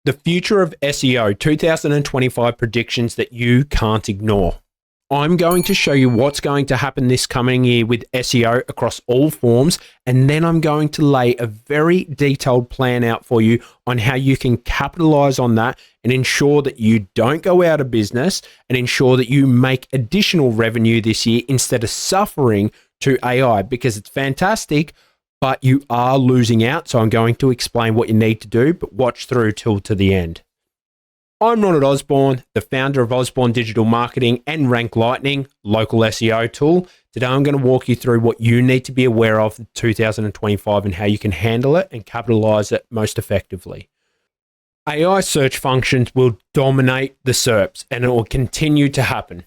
The future of SEO 2025 predictions that you can't ignore. I'm going to show you what's going to happen this coming year with SEO across all forms, and then I'm going to lay a very detailed plan out for you on how you can capitalize on that and ensure that you don't go out of business and ensure that you make additional revenue this year instead of suffering to AI, because it's fantastic, but you are losing out. So I'm going to explain what you need to do, but watch through till to the end. I'm Ronald Osborne, the founder of Osborne Digital Marketing and Rank Lightning, local SEO tool. Today, I'm going to walk you through what you need to be aware of in 2025 and how you can handle it and capitalize it most effectively. AI search functions will dominate the SERPs, and it will continue to happen.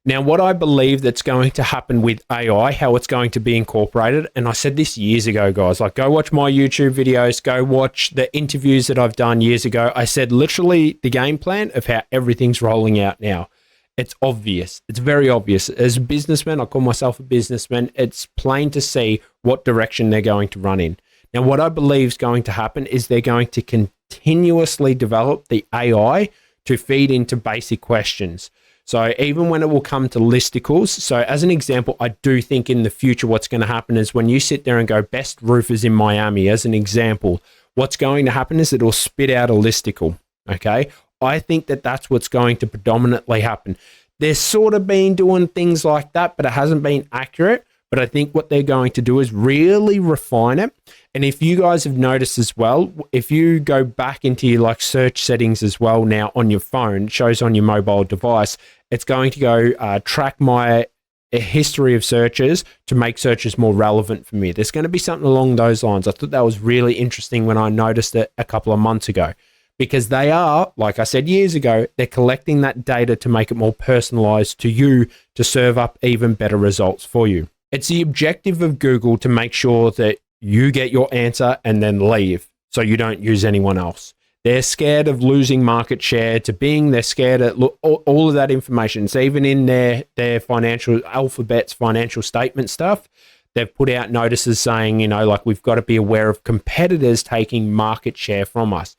Now, what I believe that's going to happen with AI, how it's going to be incorporated, and I said this years ago, guys, like go watch my YouTube videos, go watch the interviews that I've done years ago. I said literally the game plan of how everything's rolling out now. It's obvious. It's very obvious. As a businessman, I call myself a businessman, it's plain to see what direction they're going to run in. Now, what I believe is going to happen is they're going to continuously develop the AI to feed into basic questions. So even when it will come to listicles, so as an example, I do think in the future what's going to happen is when you sit there and go best roofers in Miami, as an example, what's going to happen is it'll spit out a listicle, okay? I think that that's what's going to predominantly happen. They're sort of been doing things like that, but it hasn't been accurate. But I think what they're going to do is really refine it. And if you guys have noticed as well, if you go back into your like search settings as well now on your phone, it shows on your mobile device, it's going to go track my history of searches to make searches more relevant for me. There's going to be something along those lines. I thought that was really interesting when I noticed it a couple of months ago, because they are, like I said years ago, they're collecting that data to make it more personalized to you to serve up even better results for you. It's the objective of Google to make sure that you get your answer and then leave so you don't use anyone else. They're scared of losing market share they're scared of all of that information. It's even in their financial Alphabet's financial statement stuff. They've put out notices saying, you know, like we've got to be aware of competitors taking market share from us.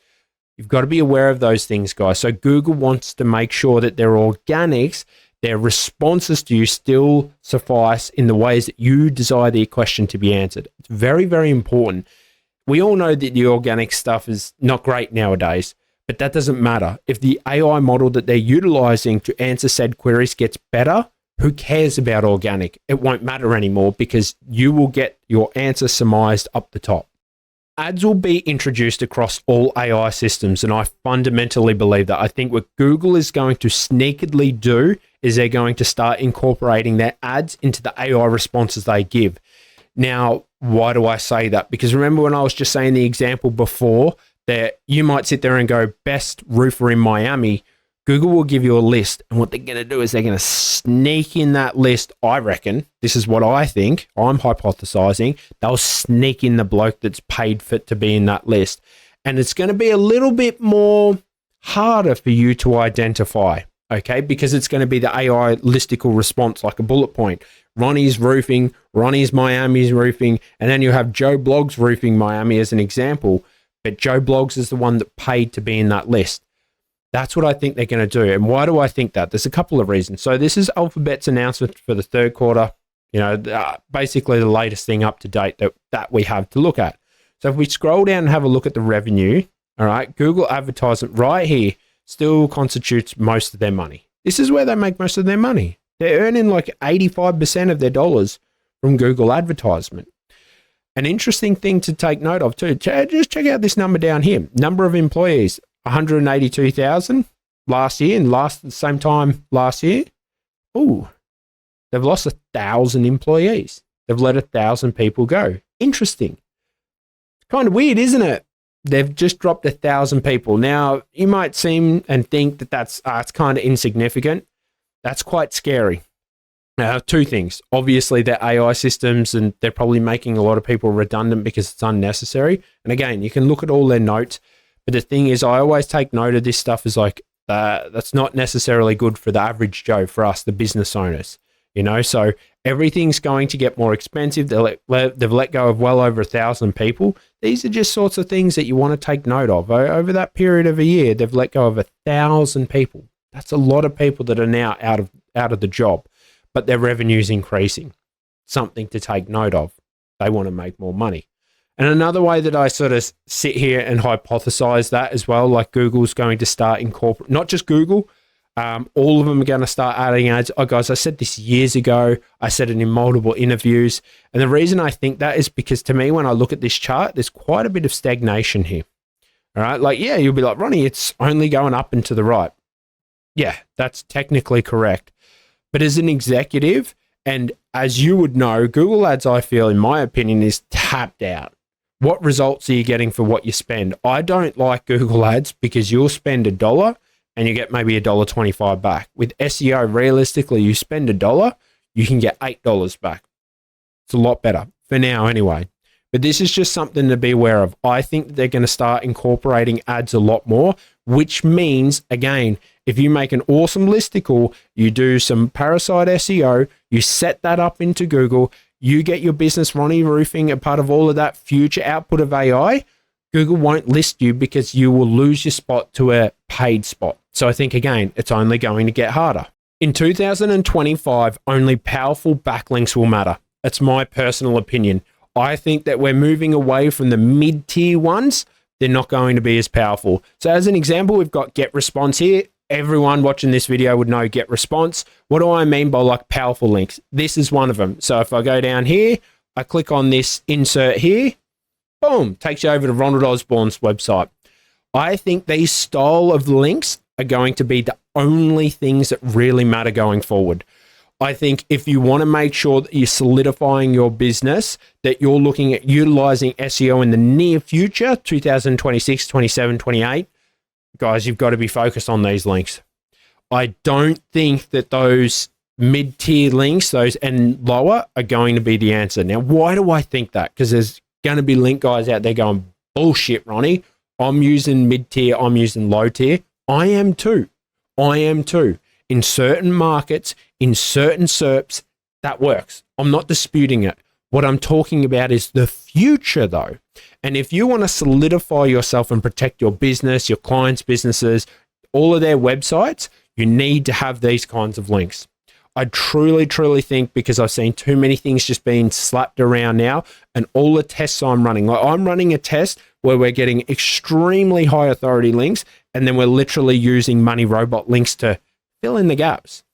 You've got to be aware of those things, guys. So Google wants to make sure that their organics, their responses to you still suffice in the ways that you desire the question to be answered. It's very, very important. We all know that the organic stuff is not great nowadays, but that doesn't matter. If the AI model that they're utilizing to answer said queries gets better, who cares about organic? It won't matter anymore because you will get your answer surmised up the top. Ads will be introduced across all AI systems, and I fundamentally believe that. I think what Google is going to sneakily do is they're going to start incorporating their ads into the AI responses they give. Now, why do I say that? Because remember when I was just saying the example before that you might sit there and go, best roofer in Miami, Google will give you a list, and what they're going to do is they're going to sneak in that list. I reckon, this is what I think, I'm hypothesizing, they'll sneak in the bloke that's paid for to be in that list. And it's going to be a little bit more harder for you to identify, okay? Because it's going to be the AI listicle response, like a bullet point. Ronnie's roofing, Ronnie's Miami's roofing, and then you have Joe Bloggs roofing Miami as an example, but Joe Bloggs is the one that paid to be in that list. That's what I think they're going to do. And why do I think that? There's a couple of reasons. So this is Alphabet's announcement for the third quarter, you know, basically the latest thing up to date that we have to look at. So if we scroll down and have a look at the revenue, all right, Google advertisement right here still constitutes most of their money. This is where they make most of their money. They're earning like 85% of their dollars from Google advertisement. An interesting thing to take note of too, just check out this number down here. Number of employees, 182,000 last year, and the same time last year. Ooh, they've lost 1,000 employees. They've let 1,000 people go. Interesting. It's kind of weird, isn't it? They've just dropped 1,000 people. Now, you might seem and think that that's it's kind of insignificant. That's quite scary. Two things. Obviously, they're AI systems, and they're probably making a lot of people redundant because it's unnecessary. And again, you can look at all their notes. But the thing is, I always take note of this stuff as like, that's not necessarily good for the average Joe, for us, the business owners, you know? So Everything's going to get more expensive. They've let go of well over 1,000 people. These are just sorts of things that you want to take note of. Over that period of a year, they've let go of 1,000 people. That's a lot of people that are now out of the job, but their revenue's increasing. Something to take note of. They want to make more money. And another way that I sort of sit here and hypothesize that as well, like Google's going to start incorporating, not just Google, all of them are going to start adding ads. Oh, guys, I said this years ago. I said it in multiple interviews. And the reason I think that is because to me, when I look at this chart, there's quite a bit of stagnation here. All right. Like, yeah, you'll be like, Ronnie, it's only going up and to the right. Yeah, that's technically correct. But as an executive, and as you would know, Google Ads, I feel, in my opinion, is tapped out. What results are you getting for what you spend? I don't like Google Ads because you'll spend $1 and you get maybe $1.25 back. With SEO, realistically, you spend $1, you can get $8 back. It's a lot better, for now anyway. But this is just something to be aware of. I think they're going to start incorporating ads a lot more, which means, again, if you make an awesome listicle, you do some parasite SEO, you set that up into Google, you get your business, Ronnie Roofing, a part of all of that future output of AI, Google won't list you because you will lose your spot to a paid spot. So I think, again, it's only going to get harder. In 2025, only powerful backlinks will matter. That's my personal opinion. I think that we're moving away from the mid-tier ones. They're not going to be as powerful. So as an example, we've got Get Response here. Everyone watching this video would know Get Response. What do I mean by like powerful links? This is one of them. So if I go down here, I click on this insert here, boom, takes you over to Ronald Osborne's website. I think these style of links are going to be the only things that really matter going forward. I think if you want to make sure that you're solidifying your business, that you're looking at utilizing SEO in the near future, 2026, 27, 28, guys, you've got to be focused on these links. I don't think that those mid-tier links, those and lower, are going to be the answer. Now, why do I think that? Because there's going to be link guys out there going, bullshit, Ronnie. I'm using mid-tier, I'm using low-tier. I am too. In certain markets, in certain SERPs, that works. I'm not disputing it. What I'm talking about is the future, though. And if you want to solidify yourself and protect your business, your clients' businesses, all of their websites, you need to have these kinds of links. I truly, truly think, because I've seen too many things just being slapped around now, and all the tests I'm running, like I'm running a test where we're getting extremely high authority links, and then we're literally using Money Robot links to fill in the gaps.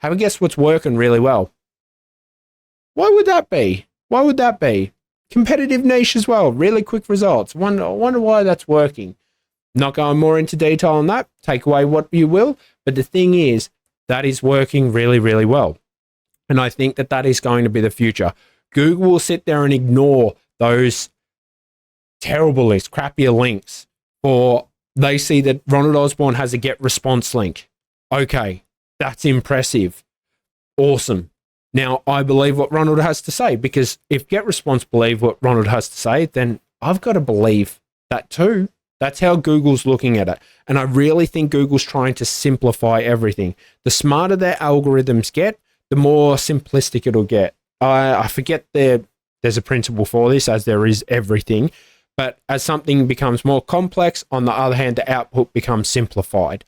Have a guess what's working really well. Why would that be? Competitive niche as well. Really quick results. I wonder why that's working. Not going more into detail on that. Take away what you will. But the thing is, that is working really, really well. And I think that that is going to be the future. Google will sit there and ignore those terrible links, crappier links, or they see that Ronald Osborne has a Get Response link. Okay, that's impressive. Awesome. Now, I believe what Ronald has to say, because if Get Response believe what Ronald has to say, then I've got to believe that too. That's how Google's looking at it. And I really think Google's trying to simplify everything. The smarter their algorithms get, the more simplistic it'll get. I forget there's a principle for this, as there is everything. But as something becomes more complex, on the other hand, the output becomes simplified.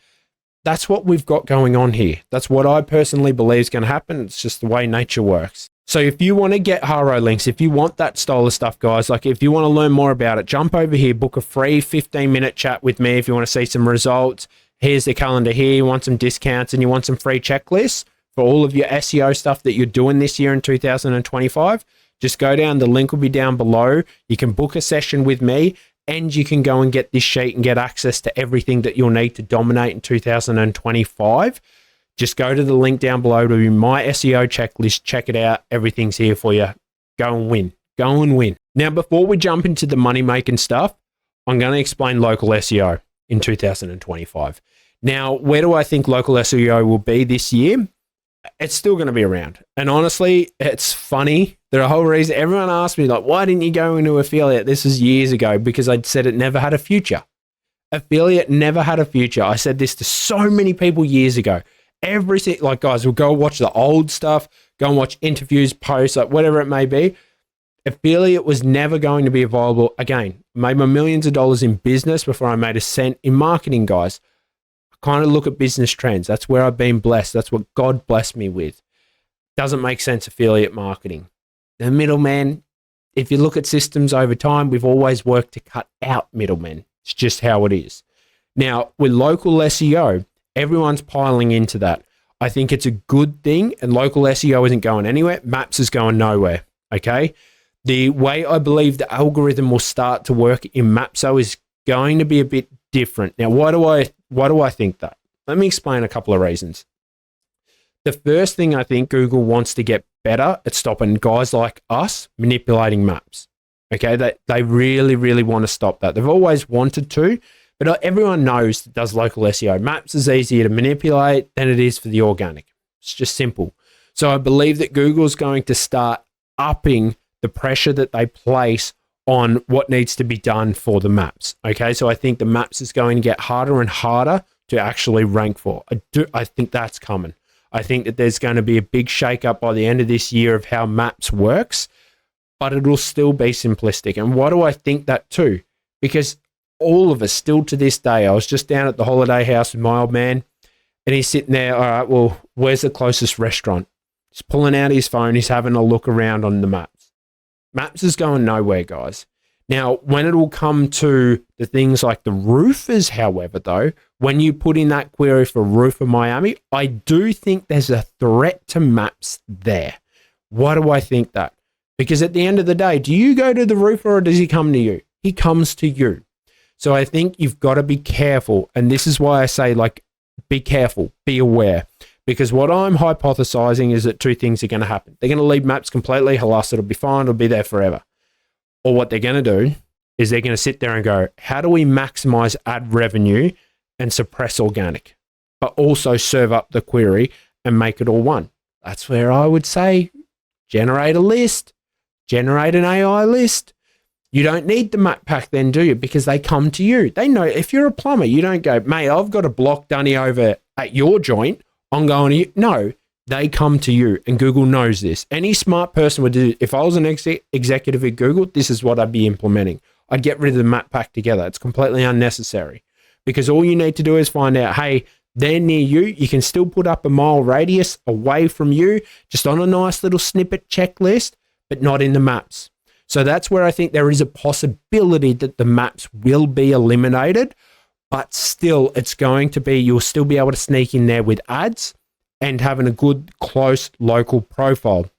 That's what we've got going on here. That's what I personally believe is going to happen. It's just the way nature works. So if you want to get Haro links, if you want that style of stuff, guys, like if you want to learn more about it, jump over here, book a free 15-minute chat with me if you want to see some results. Here's the calendar here. You want some discounts and you want some free checklists for all of your SEO stuff that you're doing this year in 2025. Just go down. The link will be down below. You can book a session with me, and you can go and get this sheet and get access to everything that you'll need to dominate in 2025. Just go to the link down below to my SEO checklist. Check it out. Everything's here for you. Go and win. Go and win. Now, before we jump into the money-making stuff, I'm going to explain local SEO in 2025. Now, where do I think local SEO will be this year? It's still going to be around. And honestly, it's funny. There are a whole reason. Everyone asked me, like, why didn't you go into affiliate? This was years ago, because I'd said it never had a future. Affiliate never had a future. I said this to so many people years ago. everything. Like, guys, we'll go watch the old stuff, go and watch interviews, posts, like whatever it may be. Affiliate was never going to be viable. Again, made my millions of dollars in business before I made a cent in marketing, guys. I kind of look at business trends. That's where I've been blessed. That's what God blessed me with. Doesn't make sense, affiliate marketing. The middleman, if you look at systems over time, we've always worked to cut out middlemen. It's just how it is. Now, with local SEO, everyone's piling into that. I think it's a good thing, and local SEO isn't going anywhere. Maps is going nowhere, okay? The way I believe the algorithm will start to work in Mapso is going to be a bit different. Now, why do I think that? Let me explain a couple of reasons. The first thing, I think Google wants to get better at stopping guys like us manipulating maps. Okay, they really, really want to stop that. They've always wanted to, but everyone knows that does local SEO. Maps is easier to manipulate than it is for the organic. It's just simple. So I believe that Google's going to start upping the pressure that they place on what needs to be done for the maps. Okay, so I think the maps is going to get harder and harder to actually rank for. I think that's coming. I think that there's going to be a big shake-up by the end of this year of how maps works, but it'll still be simplistic. And why do I think that too? Because all of us still to this day, I was just down at the holiday house with my old man, and he's sitting there, all right, well, where's the closest restaurant? He's pulling out his phone, he's having a look around on the maps. Maps is going nowhere, guys. Now, when it will come to the things like the roofers, however, though, when you put in that query for roofer Miami, I do think there's a threat to maps there. Why do I think that? Because at the end of the day, do you go to the roofer or does he come to you? He comes to you. So I think you've got to be careful. And this is why I say, like, be careful, be aware. Because what I'm hypothesizing is that two things are going to happen. They're going to leave maps completely, halas, it'll be fine, it'll be there forever. Or what they're going to do is they're going to sit there and go, how do we maximize ad revenue and suppress organic, but also serve up the query and make it all one? That's where I would say generate a list, generate an AI list. You don't need the map pack then, do you? Because they come to you. They know if you're a plumber, you don't go, mate, I've got a block dunny over at your joint. I'm going to you. No, they come to you, and Google knows this. Any smart person would do. If I was an executive at Google, this is what I'd be implementing. I'd get rid of the map pack together. It's completely unnecessary because all you need to do is find out, hey, they're near you. You can still put up a mile radius away from you, just on a nice little snippet checklist, but not in the maps. So that's where I think there is a possibility that the maps will be eliminated, but still it's going to be, you'll still be able to sneak in there with ads and having a good, close local profile.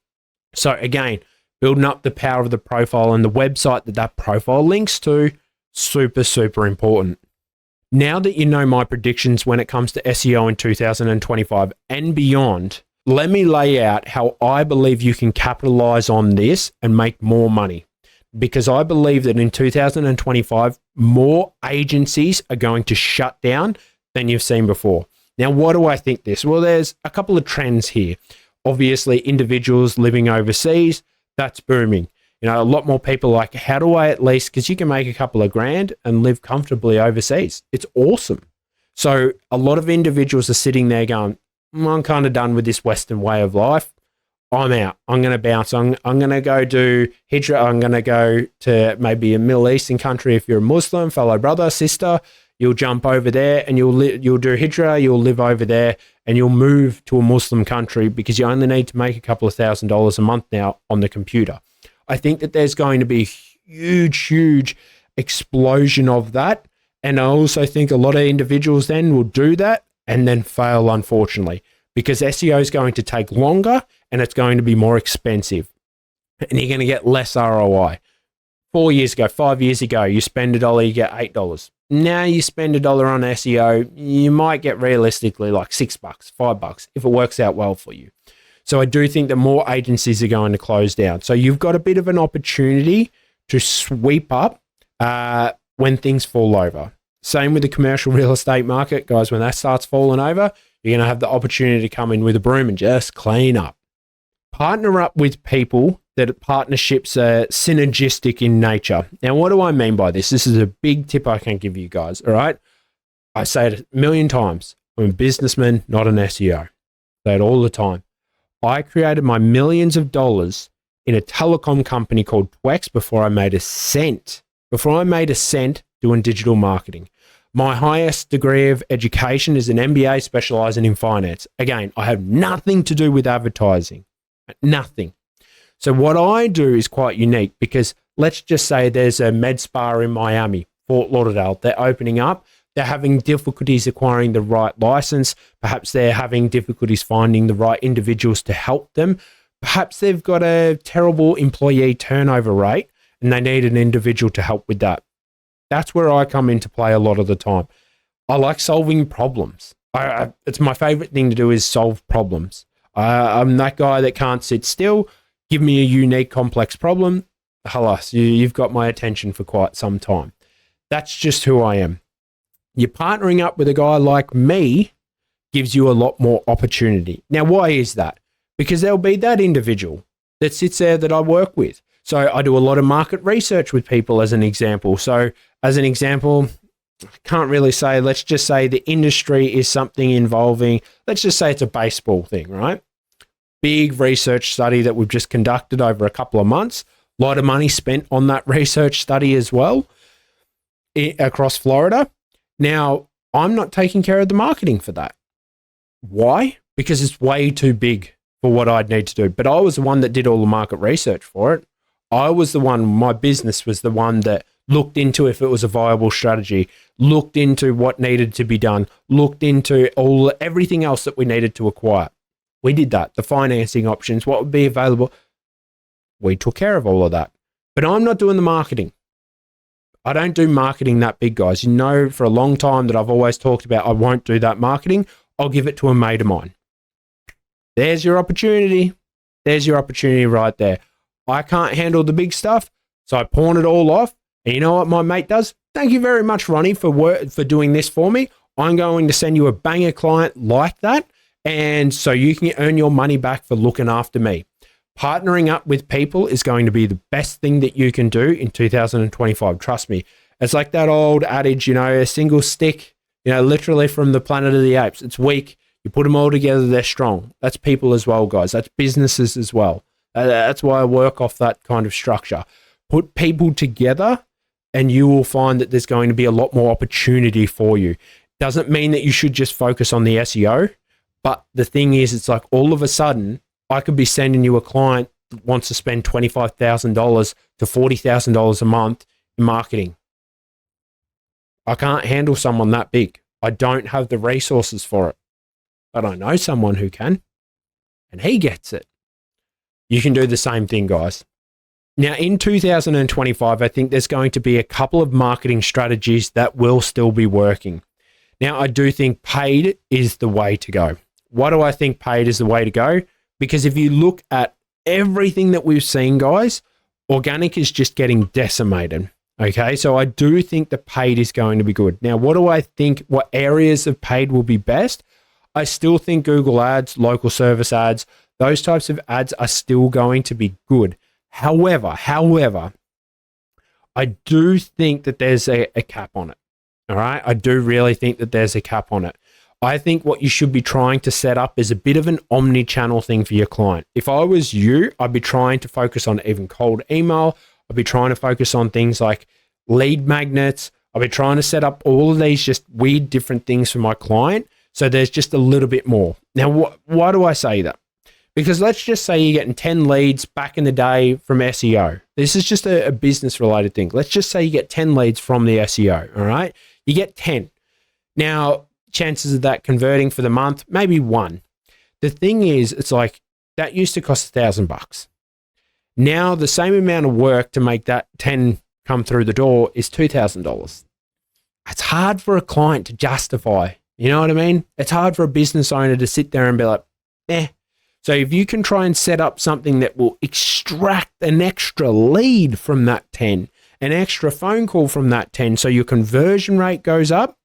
So again, building up the power of the profile and the website that profile links to, super, super important. Now that you know my predictions when it comes to SEO in 2025 and beyond, let me lay out how I believe you can capitalize on this and make more money. Because I believe that in 2025, more agencies are going to shut down than you've seen before. Now, why do I think this? Well, there's a couple of trends here. Obviously, individuals living overseas, that's booming. You know, a lot more people like, how do I at least, because you can make a couple of grand and live comfortably overseas. It's awesome. So a lot of individuals are sitting there going, I'm kind of done with this Western way of life. I'm out. I'm going to bounce. I'm going to go do hijrah. I'm going to go to maybe a Middle Eastern country. If you're a Muslim, fellow brother, sister, you'll jump over there and you'll do hijrah. You'll live over there and you'll move to a Muslim country because you only need to make a couple of $1,000s a month now on the computer. I think that there's going to be a huge explosion of that. And I also think a lot of individuals then will do that and then fail, unfortunately, because SEO is going to take longer and it's going to be more expensive and you're going to get less ROI. 4 years ago, 5 years ago, you spend $1, you get $8. Now you spend $1 on SEO, you might get realistically like $6, $5 if it works out well for you. So I do think that more agencies are going to close down. So you've got a bit of an opportunity to sweep up when things fall over. Same with the commercial real estate market, guys. When that starts falling over, you're going to have the opportunity to come in with a broom and just clean up. Partner up with people that partnerships are synergistic in nature. Now, what do I mean by this? This is a big tip I can give you guys, all right? I say it a million times. I'm a businessman, not an SEO. say it all the time. I created my millions of dollars in a telecom company called Twex before I made a cent. Before I made a cent doing digital marketing. My highest degree of education is an MBA specializing in finance. Again, I have nothing to do with advertising. Nothing. So what I do is quite unique because let's just say there's a med spa in Miami, Fort Lauderdale. They're opening up. They're having difficulties acquiring the right license. Perhaps they're having difficulties finding the right individuals to help them. Perhaps they've got a terrible employee turnover rate and they need an individual to help with that. That's where I come into play a lot of the time. I like solving problems. It's my favorite thing to do is solve problems. I'm that guy that can't sit still. Give me a unique, complex problem. Halas, you've got my attention for quite some time. That's just who I am. You're partnering up with a guy like me gives you a lot more opportunity. Now, why is that? Because there'll be that individual that sits there that I work with. So I do a lot of market research with people as an example. So as an example, I can't really say, let's just say the industry is something involving, let's just say it's a baseball thing, right? Big research study that we've just conducted over a couple of months. A lot of money spent on that research study as well across Florida. Now, I'm not taking care of the marketing for that. Why? Because it's way too big for what I'd need to do. But I was the one that did all the market research for it. I was the one, my business was the one that looked into if it was a viable strategy, looked into what needed to be done, looked into everything else that we needed to acquire. We did that. The financing options, what would be available. We took care of all of that. But I'm not doing the marketing. I don't do marketing that big, guys. You know, for a long time that I've always talked about, I won't do that marketing. I'll give it to a mate of mine. There's your opportunity. There's your opportunity right there. I can't handle the big stuff, so I pawn it all off. And you know what my mate does? Thank you very much, Ronnie, for doing this for me. I'm going to send you a banger client like that, and so you can earn your money back for looking after me. Partnering up with people is going to be the best thing that you can do in 2025. Trust me. It's like that old adage, you know, a single stick, you know, literally from the Planet of the Apes. It's weak. You put them all together, they're strong. That's people as well, guys. That's businesses as well. That's why I work off that kind of structure. Put people together and you will find that there's going to be a lot more opportunity for you. Doesn't mean that you should just focus on the SEO, but the thing is, it's like all of a sudden, I could be sending you a client that wants to spend $25,000 to $40,000 a month in marketing. I can't handle someone that big. I don't have the resources for it, but I know someone who can, and he gets it. You can do the same thing, guys. Now, in 2025, I think there's going to be a couple of marketing strategies that will still be working. Now, I do think paid is the way to go. Why do I think paid is the way to go? Because if you look at everything that we've seen, guys, organic is just getting decimated. Okay, so I do think the paid is going to be good. Now, what do I think? What areas of paid will be best? I still think Google ads, local service ads, those types of ads are still going to be good. However, I do think that there's a cap on it. All right, I do really think that there's a cap on it. I think what you should be trying to set up is a bit of an omni-channel thing for your client. If I was you, I'd be trying to focus on even cold email. I'd be trying to focus on things like lead magnets. I'd be trying to set up all of these just weird different things for my client. So there's just a little bit more. Now, why do I say that? Because let's just say you're getting 10 leads back in the day from SEO. This is just a business related thing. Let's just say you get 10 leads from the SEO. All right. You get 10. Now, chances of that converting for the month, maybe 1. The thing is, it's like that used to cost $1,000. Now the same amount of work to make that 10 come through the door is $2,000. It's hard for a client to justify. You know what I mean? It's hard for a business owner to sit there and be like, eh. So if you can try and set up something that will extract an extra lead from that 10, an extra phone call from that 10, so your conversion rate goes up,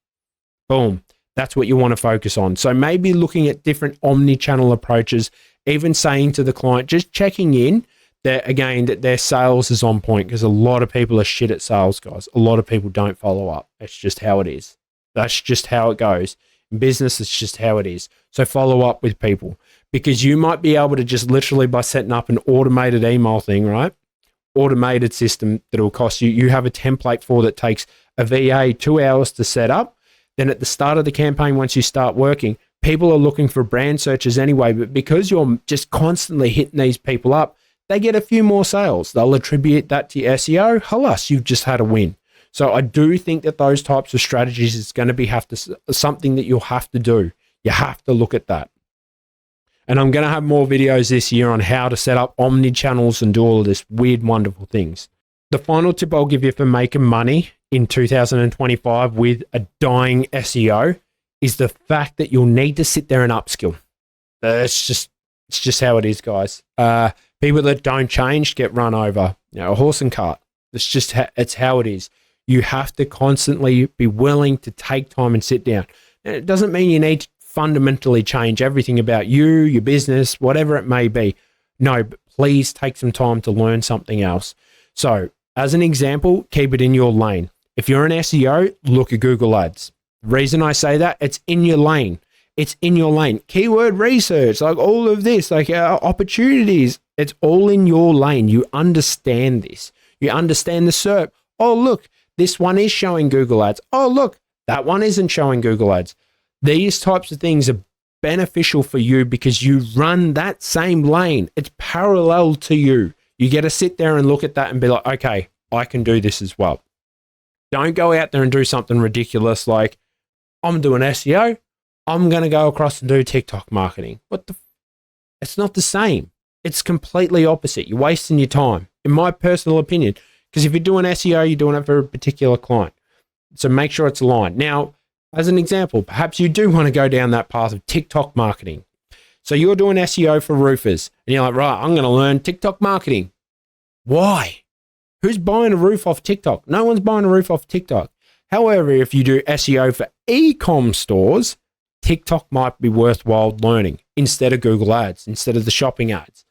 boom. That's what you want to focus on. So maybe looking at different omni-channel approaches, even saying to the client, just checking in that, again, that their sales is on point, because a lot of people are shit at sales, guys. A lot of people don't follow up. That's just how it is. That's just how it goes. In business, it's just how it is. So follow up with people, because you might be able to just literally by setting up an automated email thing, right? Automated system that will cost you. You have a template for that takes a VA 2 hours to set up. Then at the start of the campaign, once you start working, people are looking for brand searches anyway, but because you're just constantly hitting these people up, they get a few more sales. They'll attribute that to your SEO. Halas, you've just had a win. So I do think that those types of strategies is going to be something that you'll have to do. You have to look at that. And I'm going to have more videos this year on how to set up omni channels and do all of this weird, wonderful things. The final tip I'll give you for making money in 2025 with a dying SEO is the fact that you'll need to sit there and upskill. It's just how it is, guys. People that don't change get run over. A horse and cart. It's how it is. You have to constantly be willing to take time and sit down. And it doesn't mean you need to fundamentally change everything about you, your business, whatever it may be. No, but please take some time to learn something else. So, as an example, keep it in your lane. If you're an SEO, look at Google Ads. The reason I say that, it's in your lane. It's in your lane. Keyword research, like all of this, like opportunities, it's all in your lane. You understand this. You understand the SERP. Oh, look, this one is showing Google Ads. Oh, look, that one isn't showing Google Ads. These types of things are beneficial for you because you run that same lane. It's parallel to you. You get to sit there and look at that and be like, okay, I can do this as well. Don't go out there and do something ridiculous like, I'm doing SEO. I'm going to go across and do TikTok marketing. It's not the same. It's completely opposite. You're wasting your time, in my personal opinion. Because if you're doing SEO, you're doing it for a particular client. So make sure it's aligned. Now, as an example, perhaps you do want to go down that path of TikTok marketing. So you're doing SEO for roofers. And you're like, right, I'm going to learn TikTok marketing. Why? Who's buying a roof off TikTok? No one's buying a roof off TikTok. However, if you do SEO for e-com stores, TikTok might be worthwhile learning instead of Google Ads, instead of the shopping ads.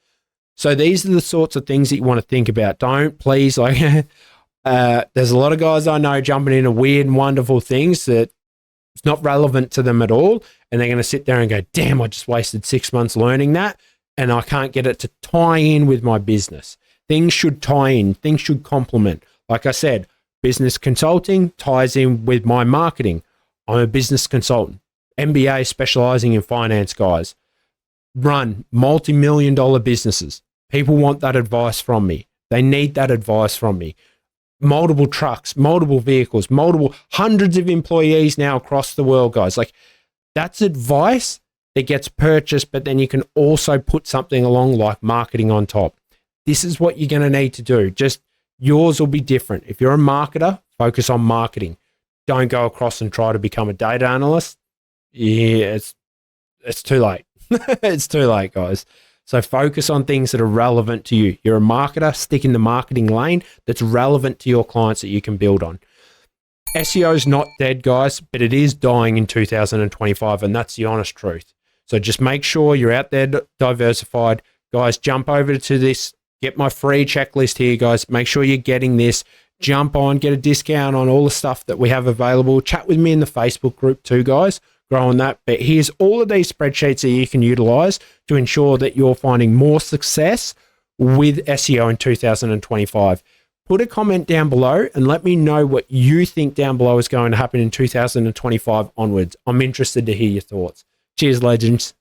So these are the sorts of things that you want to think about. Don't please, like, there's a lot of guys I know jumping into weird and wonderful things that it's not relevant to them at all. And they're going to sit there and go, damn, I just wasted 6 months learning that. And I can't get it to tie in with my business. Things should tie in. Things should complement. Like I said, business consulting ties in with my marketing. I'm a business consultant. MBA specializing in finance, guys. Run multi-million-dollar businesses. People want that advice from me. They need that advice from me. Multiple trucks, multiple vehicles, hundreds of employees now across the world, guys. Like, that's advice that gets purchased, but then you can also put something along like marketing on top. This is what you're going to need to do. Just yours will be different. If you're a marketer, focus on marketing. Don't go across and try to become a data analyst. Yeah, it's too late. It's too late, guys. So focus on things that are relevant to you. You're a marketer, stick in the marketing lane that's relevant to your clients that you can build on. SEO is not dead, guys, but it is dying in 2025, and that's the honest truth. So just make sure you're out there diversified. Guys, jump over to this. Get my free checklist here, guys. Make sure you're getting this. Jump on, get a discount on all the stuff that we have available. Chat with me in the Facebook group too, guys. Growing that. But here's all of these spreadsheets that you can utilize to ensure that you're finding more success with SEO in 2025. Put a comment down below and let me know what you think down below is going to happen in 2025 onwards. I'm interested to hear your thoughts. Cheers, legends.